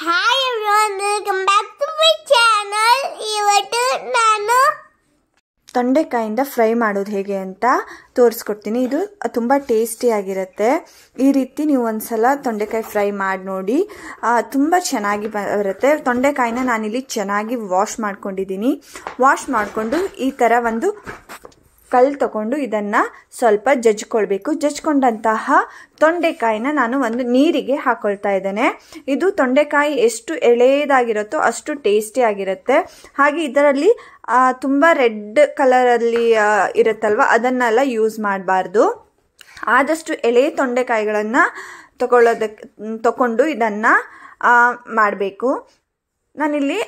Hi everyone, welcome back to my channel. ಇವತ್ತು ನಾನು ತೊಂಡೆಕಾಯಿಂದ fry ಮಾಡೋದು ಹೇಗೆ ಅಂತ ತೋರಿಸ್ಕೊಡ್ತೀನಿ. ಇದು ತುಂಬ ಟೇಸ್ಟಿಯಾಗಿರುತ್ತೆ. ಈ ರೀತಿ ನೀವು ಒಂದ್ಸಲ ತೊಂಡೆಕಾಯಿ ಫ್ರೈ ಮಾಡಿ ನೋಡಿ, ತುಂಬ ಚೆನ್ನಾಗಿ ಬರುತ್ತೆ. ತೊಂಡೆಕಾಯಿನ ನಾನಿಲ್ಲಿ ಚೆನ್ನಾಗಿ ವಾಶ್ ಮಾಡ್ಕೊಂಡಿದ್ದೀನಿ. ವಾಶ್ ಮಾಡಿಕೊಂಡು ಈ ಥರ ಒಂದು ಕಲ್ಲು ತಗೊಂಡು ಇದನ್ನು ಸ್ವಲ್ಪ ಜಜ್ಕೊಳ್ಬೇಕು. ಜಜ್ಕೊಂಡಂತಹ ತೊಂಡೆಕಾಯಿನ ನಾನು ಒಂದು ನೀರಿಗೆ ಹಾಕೊಳ್ತಾ ಇದ್ದೇನೆ. ಇದು ತೊಂಡೆಕಾಯಿ ಎಷ್ಟು ಎಳೆಯದಾಗಿರುತ್ತೋ ಅಷ್ಟು ಟೇಸ್ಟಿ ಆಗಿರುತ್ತೆ. ಹಾಗೆ ಇದರಲ್ಲಿ ತುಂಬ ರೆಡ್ ಕಲರಲ್ಲಿ ಇರುತ್ತಲ್ವ, ಅದನ್ನೆಲ್ಲ ಯೂಸ್ ಮಾಡಬಾರ್ದು. ಆದಷ್ಟು ಎಳೆ ತೊಂಡೆಕಾಯಿಗಳನ್ನು ತಗೊಂಡು ಇದನ್ನು ಮಾಡಬೇಕು. ನಾನಿಲ್ಲಿ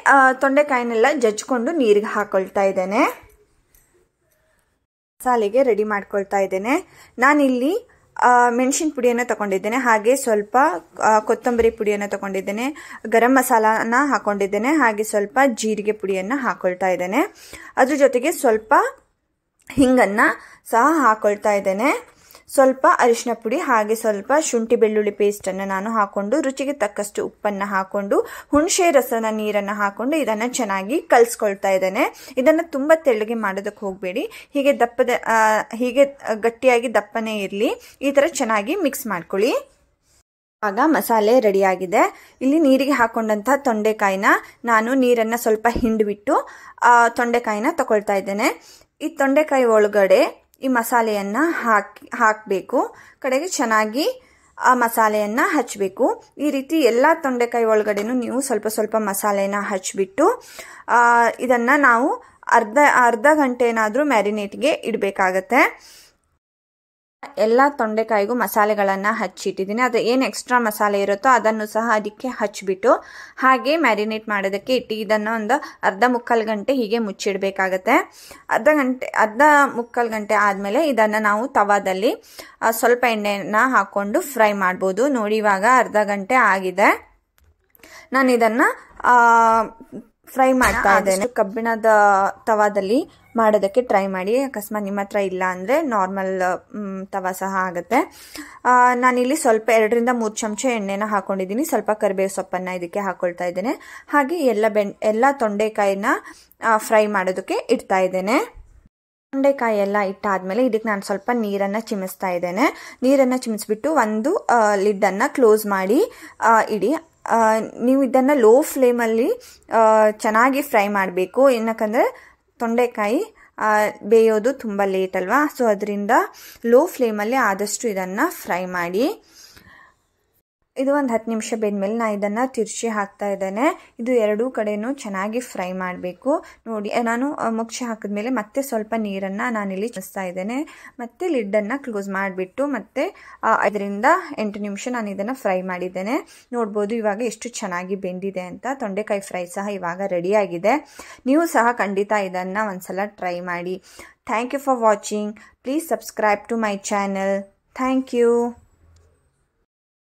ತೊಂಡೆಕಾಯಿನೆಲ್ಲ ಜಜ್ಕೊಂಡು ನೀರಿಗೆ ಹಾಕೊಳ್ತಾ ಇದ್ದೇನೆ. ಮಸಾಲೆಗೆ ರೆಡಿ ಮಾಡ್ಕೊಳ್ತಾ ಇದ್ದೇನೆ. ನಾನಿಲ್ಲಿ ಮೆಣಸಿನ ಪುಡಿಯನ್ನು ತಗೊಂಡಿದ್ದೇನೆ, ಹಾಗೆ ಸ್ವಲ್ಪ ಕೊತ್ತಂಬರಿ ಪುಡಿಯನ್ನು ತಗೊಂಡಿದ್ದೇನೆ, ಗರಂ ಮಸಾಲಾನ ಹಾಕೊಂಡಿದ್ದೇನೆ, ಹಾಗೆ ಸ್ವಲ್ಪ ಜೀರಿಗೆ ಪುಡಿಯನ್ನು ಹಾಕೊಳ್ತಾ ಇದ್ದೇನೆ. ಅದ್ರ ಜೊತೆಗೆ ಸ್ವಲ್ಪ ಹಿಂಗನ್ನು ಸಹ ಹಾಕೊಳ್ತಾ ಇದ್ದೇನೆ. ಸ್ವಲ್ಪ ಅರಿಶಿನ ಪುಡಿ, ಹಾಗೆ ಸ್ವಲ್ಪ ಶುಂಠಿ ಬೆಳ್ಳುಳ್ಳಿ ಪೇಸ್ಟನ್ನು ನಾನು ಹಾಕೊಂಡು, ರುಚಿಗೆ ತಕ್ಕಷ್ಟು ಉಪ್ಪನ್ನು ಹಾಕೊಂಡು, ಹುಣಸೆ ರಸನ ನೀರನ್ನು ಹಾಕೊಂಡು ಇದನ್ನು ಚೆನ್ನಾಗಿ ಕಲಿಸ್ಕೊಳ್ತಾ ಇದ್ದೇನೆ. ಇದನ್ನು ತುಂಬ ತೆಳ್ಳಗೆ ಮಾಡೋದಕ್ಕೆ ಹೋಗಬೇಡಿ, ಹೀಗೆ ಗಟ್ಟಿಯಾಗಿ ದಪ್ಪನೇ ಇರಲಿ. ಈ ಥರ ಚೆನ್ನಾಗಿ ಮಿಕ್ಸ್ ಮಾಡ್ಕೊಳ್ಳಿ. ಆಗ ಮಸಾಲೆ ರೆಡಿಯಾಗಿದೆ. ಇಲ್ಲಿ ನೀರಿಗೆ ಹಾಕೊಂಡಂಥ ತೊಂಡೆಕಾಯಿನ ನಾನು ನೀರನ್ನು ಸ್ವಲ್ಪ ಹಿಂಡ್ಬಿಟ್ಟು ತೊಂಡೆಕಾಯಿನ ತಗೊಳ್ತಾ ಇದ್ದೇನೆ. ಈ ತೊಂಡೆಕಾಯಿ ಒಳಗಡೆ ಈ ಮಸಾಲೆಯನ್ನು ಹಾಕಬೇಕು. ಕಡೆಗೆ ಚೆನ್ನಾಗಿ ಆ ಮಸಾಲೆಯನ್ನು ಹಚ್ಚಬೇಕು. ಈ ರೀತಿ ಎಲ್ಲ ತೊಂಡೆಕಾಯಿ ಒಳಗಡೆನೂ ನೀವು ಸ್ವಲ್ಪ ಸ್ವಲ್ಪ ಮಸಾಲೆನ ಹಚ್ಚಿಬಿಟ್ಟು ಇದನ್ನು ನಾವು ಅರ್ಧ ಗಂಟೆ ಏನಾದರೂ ಮ್ಯಾರಿನೇಟ್ಗೆ ಇಡಬೇಕಾಗತ್ತೆ. ಎಲ್ಲ ತೊಂಡೆಕಾಯಿಗೂ ಮಸಾಲೆಗಳನ್ನು ಹಚ್ಚಿಟ್ಟಿದ್ದೀನಿ. ಅದು ಏನು ಎಕ್ಸ್ಟ್ರಾ ಮಸಾಲೆ ಇರುತ್ತೋ ಅದನ್ನು ಸಹ ಅದಕ್ಕೆ ಹಚ್ಚಿಬಿಟ್ಟು ಹಾಗೆ ಮ್ಯಾರಿನೇಟ್ ಮಾಡೋದಕ್ಕೆ ಇಟ್ಟು ಇದನ್ನು ಒಂದು ಅರ್ಧ ಮುಕ್ಕಾಲು ಗಂಟೆ ಹೀಗೆ ಮುಚ್ಚಿಡಬೇಕಾಗತ್ತೆ. ಅರ್ಧ ಮುಕ್ಕಾಲು ಗಂಟೆ ಆದಮೇಲೆ ಇದನ್ನು ನಾವು ತವಾದಲ್ಲಿ ಸ್ವಲ್ಪ ಎಣ್ಣೆನ ಹಾಕ್ಕೊಂಡು ಫ್ರೈ ಮಾಡ್ಬೋದು. ನೋಡಿ, ಇವಾಗ ಅರ್ಧ ಗಂಟೆ ಆಗಿದೆ. ನಾನು ಇದನ್ನು ಫ್ರೈ ಮಾಡ್ತಾ ಇದ್ದೇನೆ. ಕಬ್ಬಿಣದ ತವಾದಲ್ಲಿ ಮಾಡೋದಕ್ಕೆ ಟ್ರೈ ಮಾಡಿ. ಅಕಸ್ಮಾತ್ ನಿಮ್ಮ ಹತ್ರ ಇಲ್ಲ ಅಂದರೆ ನಾರ್ಮಲ್ ತವಾ ಸಹ ಆಗುತ್ತೆ. ನಾನಿಲ್ಲಿ ಸ್ವಲ್ಪ 2-3 ಚಮಚ ಎಣ್ಣೆನ ಹಾಕೊಂಡಿದ್ದೀನಿ. ಸ್ವಲ್ಪ ಕರಿಬೇವು ಸೊಪ್ಪನ್ನು ಇದಕ್ಕೆ ಹಾಕೊಳ್ತಾ ಇದ್ದೇನೆ. ಹಾಗೆ ಎಲ್ಲ ತೊಂಡೆಕಾಯಿನ ಫ್ರೈ ಮಾಡೋದಕ್ಕೆ ಇಡ್ತಾ ಇದ್ದೇನೆ. ತೊಂಡೆಕಾಯಿ ಎಲ್ಲ ಇಟ್ಟಾದ್ಮೇಲೆ ಇದಕ್ಕೆ ನಾನು ಸ್ವಲ್ಪ ನೀರನ್ನು ಚಿಮಿಸ್ತಾ ಇದ್ದೇನೆ. ನೀರನ್ನು ಚಿಮಿಸ್ಬಿಟ್ಟು ಒಂದು ಲಿಡ್ಡನ್ನು ಕ್ಲೋಸ್ ಮಾಡಿ ಇಡಿ. ನೀವು ಇದನ್ನು ಲೋ ಫ್ಲೇಮಲ್ಲಿ ಚೆನ್ನಾಗಿ ಫ್ರೈ ಮಾಡಬೇಕು. ಏನಕ್ಕಂದರೆ ತೊಂಡೆಕಾಯಿ ಬೇಯೋದು ತುಂಬ ಲೇಟ್ ಅಲ್ವಾ, ಸೊ ಅದರಿಂದ ಲೋ ಫ್ಲೇಮಲ್ಲಿ ಆದಷ್ಟು ಇದನ್ನು ಫ್ರೈ ಮಾಡಿ. ಇದು ಒಂದು 10 ನಿಮಿಷ ಬೇದ್ಮೇಲೆ ನಾನು ಇದನ್ನು ತಿರ್ಚಿ ಹಾಕ್ತಾ ಇದ್ದೇನೆ. ಇದು ಎರಡೂ ಕಡೆನೂ ಚೆನ್ನಾಗಿ ಫ್ರೈ ಮಾಡಬೇಕು. ನೋಡಿ, ನಾನು ಮುಚ್ಚಿ ಹಾಕಿದ್ಮೇಲೆ ಮತ್ತೆ ಸ್ವಲ್ಪ ನೀರನ್ನು ನಾನಿಲ್ಲಿ ಚಿಮಿಸ್ತಾ ಇದ್ದೇನೆ. ಮತ್ತೆ ಲಿಡ್ಡನ್ನು ಕ್ಲೋಸ್ ಮಾಡಿಬಿಟ್ಟು ಮತ್ತೆ 5-8 ನಿಮಿಷ ನಾನು ಇದನ್ನು ಫ್ರೈ ಮಾಡಿದ್ದೇನೆ. ನೋಡ್ಬೋದು ಇವಾಗ ಎಷ್ಟು ಚೆನ್ನಾಗಿ ಬೆಂದಿದೆ ಅಂತ. ತೊಂಡೆಕಾಯಿ ಫ್ರೈ ಸಹ ಇವಾಗ ರೆಡಿಯಾಗಿದೆ. ನೀವು ಸಹ ಖಂಡಿತ ಇದನ್ನು ಒಂದ್ಸಲ ಟ್ರೈ ಮಾಡಿ. Thank you for watching. Please subscribe to my channel. Thank you.